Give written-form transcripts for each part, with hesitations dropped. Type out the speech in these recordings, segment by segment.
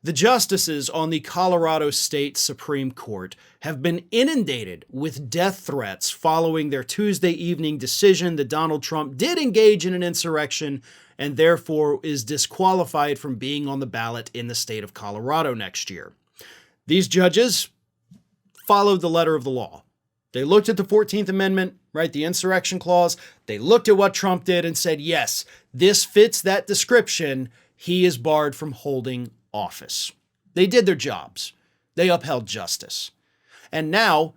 The justices on the Colorado State Supreme Court have been inundated with death threats following their Tuesday evening decision that Donald Trump did engage in an insurrection and therefore is disqualified from being on the ballot in the state of Colorado next year. These judges followed the letter of the law. They looked at the 14th Amendment, right, the insurrection clause. They looked at what Trump did and said, yes, this fits that description. He is barred from holding office. They did their jobs. They upheld justice. And now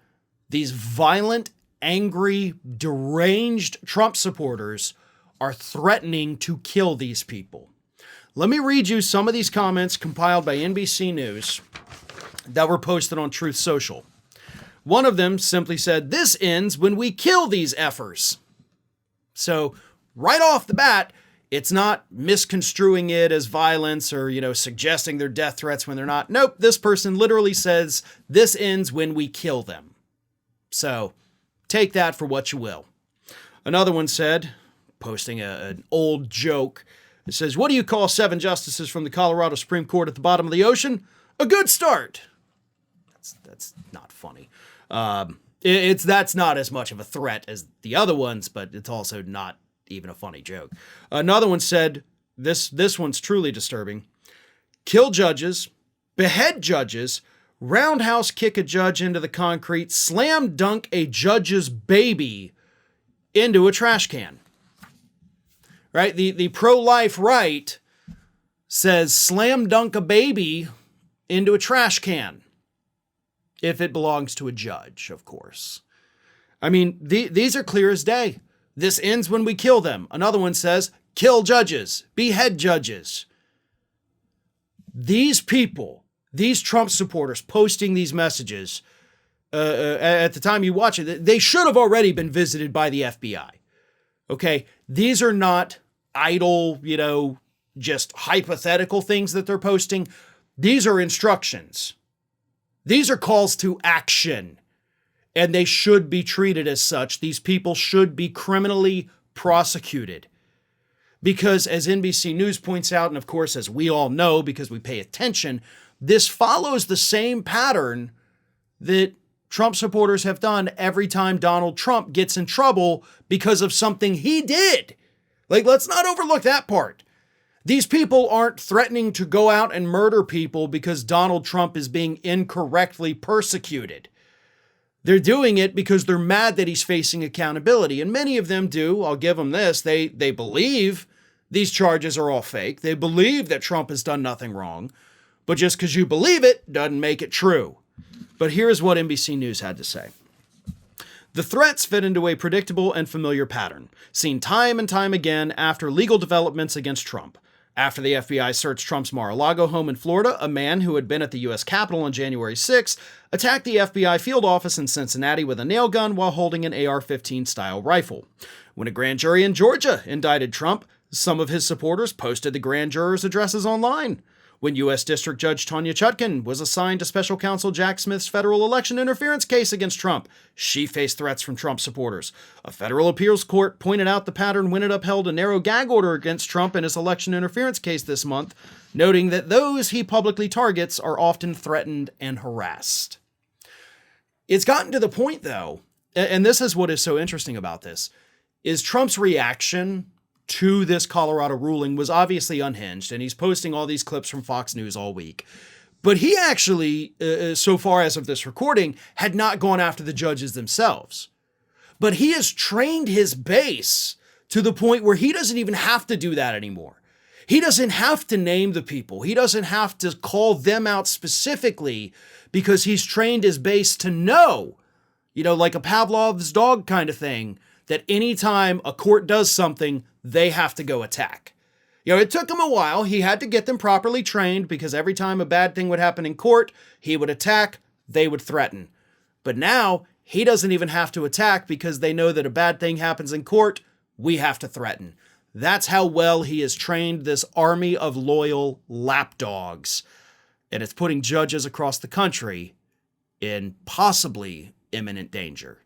these violent, angry, deranged Trump supporters are threatening to kill these people. Let me read you some of these comments compiled by NBC News that were posted on Truth Social. One of them simply said, "This ends when we kill these effers." So right off the bat, it's not misconstruing it as violence or, suggesting they're death threats when they're not. Nope, this person literally says, this ends when we kill them. So take that for what you will. Another one said, posting an old joke, it says, "What do you call 7 justices from the Colorado Supreme Court at the bottom of the ocean? A good start." That's not funny. That's not as much of a threat as the other ones, but it's also not even a funny joke. Another one said, this one's truly disturbing. "Kill judges, behead judges, roundhouse kick a judge into the concrete, slam dunk a judge's baby into a trash can." Right? The pro-life right says slam dunk a baby into a trash can. If it belongs to a judge, of course. I mean, these are clear as day. This ends when we kill them. Another one says, kill judges, behead judges. These people, these Trump supporters posting these messages, at the time you watch it, they should have already been visited by the FBI. Okay? These are not idle, just hypothetical things that they're posting. These are instructions. These are calls to action, and they should be treated as such. These people should be criminally prosecuted. Because as NBC News points out, and of course, as we all know because we pay attention, this follows the same pattern that Trump supporters have done every time Donald Trump gets in trouble because of something he did. Let's not overlook that part. These people aren't threatening to go out and murder people because Donald Trump is being incorrectly persecuted. They're doing it because they're mad that he's facing accountability. And many of them do. I'll give them this. They believe these charges are all fake. They believe that Trump has done nothing wrong. But just because you believe it doesn't make it true. But here's what NBC News had to say. "The threats fit into a predictable and familiar pattern, seen time and time again after legal developments against Trump. After the FBI searched Trump's Mar-a-Lago home in Florida, a man who had been at the U.S. Capitol on January 6 attacked the FBI field office in Cincinnati with a nail gun while holding an AR-15 style rifle. When a grand jury in Georgia indicted Trump, some of his supporters posted the grand jurors' addresses online. When U.S. District Judge Tanya Chutkan was assigned to special counsel Jack Smith's federal election interference case against Trump, she faced threats from Trump supporters. A federal appeals court pointed out the pattern when it upheld a narrow gag order against Trump in his election interference case this month, noting that those he publicly targets are often threatened and harassed." It's gotten to the point, though, and this is what is so interesting about this, is Trump's reaction to this Colorado ruling was obviously unhinged, and he's posting all these clips from Fox News all week. But he actually, so far as of this recording, had not gone after the judges themselves. But he has trained his base to the point where he doesn't even have to do that anymore. He doesn't have to name the people. He doesn't have to call them out specifically because he's trained his base to know, like a Pavlov's dog kind of thing, that anytime a court does something, they have to go attack. It took him a while. He had to get them properly trained because every time a bad thing would happen in court, he would attack, they would threaten. But now he doesn't even have to attack because they know that a bad thing happens in court, we have to threaten. That's how well he has trained this army of loyal lapdogs. And it's putting judges across the country in possibly imminent danger.